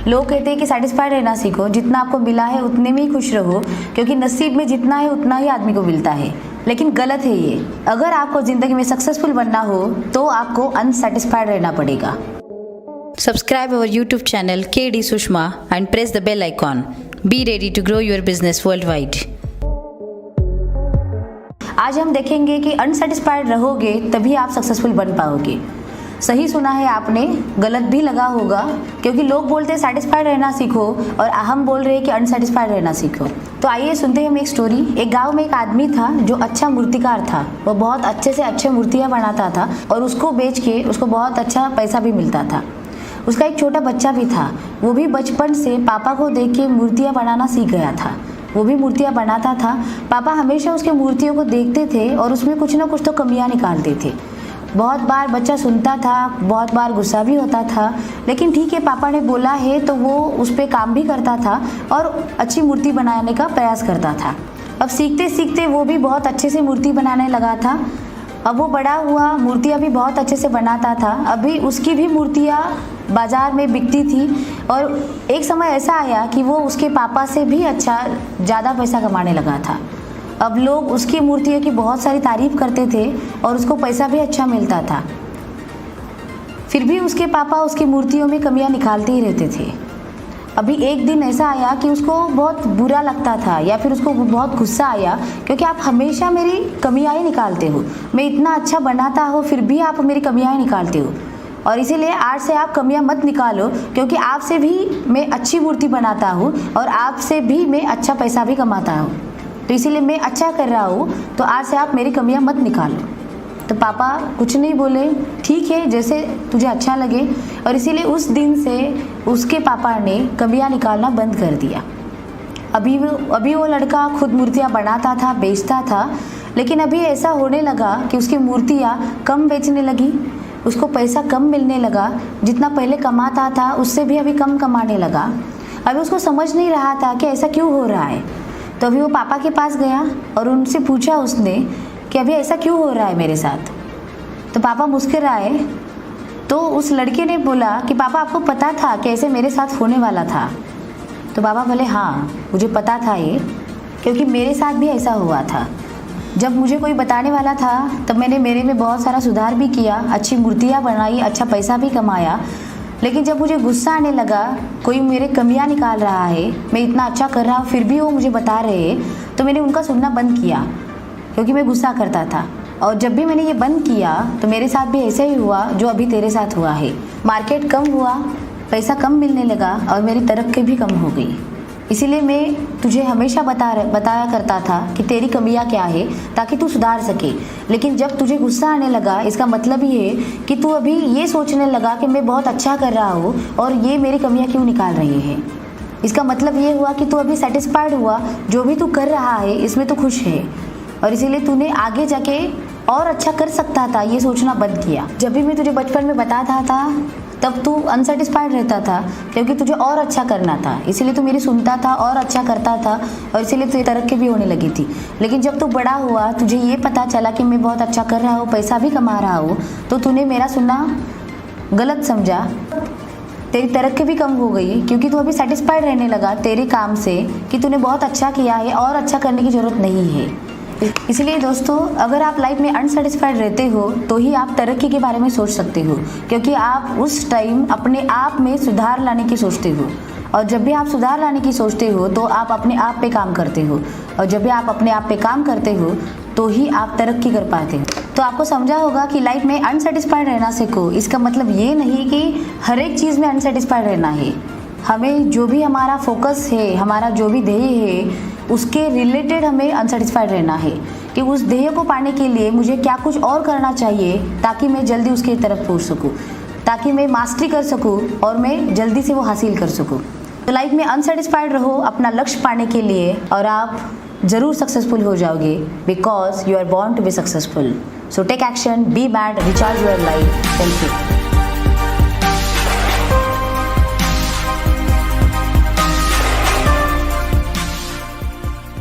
लोग कहते हैं कि सेटिस्फाइड रहना सीखो, जितना आपको मिला है उतने में ही खुश रहो, क्योंकि नसीब में जितना है उतना ही आदमी को मिलता है। लेकिन गलत है ये। अगर आपको ज़िंदगी में सक्सेसफुल बनना हो तो आपको अनसेटिस्फाइड रहना पड़ेगा। Subscribe our YouTube channel KD Sushma and press the bell icon. Be ready to grow your business worldwide. आज हम देखेंगे कि अनसेटिस्फाइड रहोगे तभी आप सक्सेसफुल बन पाओगे। सही सुना है आपने, गलत भी लगा होगा, क्योंकि लोग बोलते हैं सेटिस्फाइड रहना सीखो और हम बोल रहे हैं कि अनसेटिस्फाइड रहना सीखो। तो आइए सुनते हैं हम एक स्टोरी। एक गांव में एक आदमी था जो अच्छा मूर्तिकार था। वो बहुत अच्छे से अच्छे मूर्तियाँ बनाता था और उसको बेच के उसको बहुत अच्छा पैसा भी मिलता था। उसका एक छोटा बच्चा भी था, वो भी बचपन से पापा को देख के मूर्तियाँ बनाना सीख गया था। वो भी मूर्तियाँ बनाता था। पापा हमेशा उसके मूर्तियों को देखते थे और उसमें कुछ ना कुछ तो कमियाँ निकालते थे। बहुत बार बच्चा सुनता था, बहुत बार गुस्सा भी होता था, लेकिन ठीक है, पापा ने बोला है तो वो उस पर काम भी करता था और अच्छी मूर्ति बनाने का प्रयास करता था। अब सीखते सीखते वो भी बहुत अच्छे से मूर्ति बनाने लगा था। अब वो बड़ा हुआ, मूर्तियाँ भी बहुत अच्छे से बनाता था। अभी उसकी भी मूर्तियाँ बाज़ार में बिकती थी और एक समय ऐसा आया कि वो उसके पापा से भी अच्छा ज़्यादा पैसा कमाने लगा था। अब लोग उसकी मूर्तियों की बहुत सारी तारीफ़ करते थे और उसको पैसा भी अच्छा मिलता था। फिर भी उसके पापा उसकी मूर्तियों में कमियां निकालते ही रहते थे। अभी एक दिन ऐसा आया कि उसको बहुत बुरा लगता था या फिर उसको बहुत गुस्सा आया, क्योंकि आप हमेशा मेरी कमियां ही निकालते हो। मैं इतना अच्छा बनाता हूँ फिर भी आप मेरी कमियां ही निकालते हो, और इसीलिए आज से आप कमियां मत निकालो, क्योंकि आपसे भी मैं अच्छी मूर्ति बनाता हूँ और आपसे भी मैं अच्छा पैसा भी कमाता हूँ। तो इसीलिए मैं अच्छा कर रहा हूँ, तो आज से आप मेरी कमियां मत निकालो। तो पापा कुछ नहीं बोले, ठीक है जैसे तुझे अच्छा लगे। और इसीलिए उस दिन से उसके पापा ने कमियां निकालना बंद कर दिया। अभी वो लड़का खुद मूर्तियाँ बनाता था, बेचता था, लेकिन अभी ऐसा होने लगा कि उसकी मूर्तियाँ कम बेचने लगी, उसको पैसा कम मिलने लगा। जितना पहले कमाता था उससे भी अभी कम कमाने लगा। अभी उसको समझ नहीं रहा था कि ऐसा क्यों हो रहा है। तो अभी वो पापा के पास गया और उनसे पूछा उसने कि अभी ऐसा क्यों हो रहा है मेरे साथ। तो पापा मुस्कुराए। तो उस लड़के ने बोला कि पापा आपको पता था कि ऐसे मेरे साथ होने वाला था। तो पापा बोले हाँ मुझे पता था ये, क्योंकि मेरे साथ भी ऐसा हुआ था। जब मुझे कोई बताने वाला था तब मैंने मेरे में बहुत सारा सुधार भी किया, अच्छी मूर्तियाँ बनाई, अच्छा पैसा भी कमाया। लेकिन जब मुझे गुस्सा आने लगा, कोई मेरे कमियां निकाल रहा है, मैं इतना अच्छा कर रहा हूँ फिर भी वो मुझे बता रहे हैं, तो मैंने उनका सुनना बंद किया, क्योंकि मैं गुस्सा करता था। और जब भी मैंने ये बंद किया तो मेरे साथ भी ऐसे ही हुआ जो अभी तेरे साथ हुआ है। मार्केट कम हुआ, पैसा कम मिलने लगा और मेरी तरक्की भी कम हो गई। इसीलिए मैं तुझे हमेशा बताया करता था कि तेरी कमियां क्या है, ताकि तू सुधार सके। लेकिन जब तुझे गुस्सा आने लगा, इसका मतलब ये है कि तू अभी ये सोचने लगा कि मैं बहुत अच्छा कर रहा हूँ और ये मेरी कमियां क्यों निकाल रही है। इसका मतलब ये हुआ कि तू अभी सेटिस्फाइड हुआ, जो भी तू कर रहा है इसमें तू खुश है, और इसीलिए तूने आगे जाके और अच्छा कर सकता था, ये सोचना बंद किया। जब भी मैं तुझे बचपन में बताता था तब तू अनसेटिस्फाइड रहता था, क्योंकि तुझे और अच्छा करना था, इसीलिए तू मेरी सुनता था और अच्छा करता था, और इसीलिए तुझे तरक्की भी होने लगी थी। लेकिन जब तू बड़ा हुआ, तुझे ये पता चला कि मैं बहुत अच्छा कर रहा हूँ, पैसा भी कमा रहा हूँ, तो तूने मेरा सुनना गलत समझा। तेरी तरक्की भी कम हो गई, क्योंकि तू अभी सेटिस्फाइड रहने लगा तेरे काम से कि तूने बहुत अच्छा किया है और अच्छा करने की ज़रूरत नहीं है। इसलिए दोस्तों, अगर आप लाइफ में अनसेटिस्फाइड रहते हो तो ही आप तरक्की के बारे में सोच सकते हो, क्योंकि आप उस टाइम अपने आप में सुधार लाने की सोचते हो, और जब भी आप सुधार लाने की सोचते हो तो आप अपने आप पे काम करते हो, और जब भी आप अपने आप पे काम करते हो तो ही आप तरक्की कर पाते हो। तो आपको समझा होगा कि लाइफ में अनसेटिस्फाइड रहना सीखो। इसका मतलब ये नहीं कि हर एक चीज़ में अनसेटिस्फाइड रहना है। हमें जो भी हमारा फोकस है, हमारा जो भी ध्येय है, उसके रिलेटेड हमें अनसेटिस्फाइड रहना है कि उस ध्येय को पाने के लिए मुझे क्या कुछ और करना चाहिए, ताकि मैं जल्दी उसकी तरफ पहुंच सकूं, ताकि मैं मास्टरी कर सकूं और मैं जल्दी से वो हासिल कर सकूं। तो लाइफ में अनसेटिस्फाइड रहो अपना लक्ष्य पाने के लिए, और आप ज़रूर सक्सेसफुल हो जाओगे, because you are born to be successful. So take action, be mad, recharge your life. Thank you.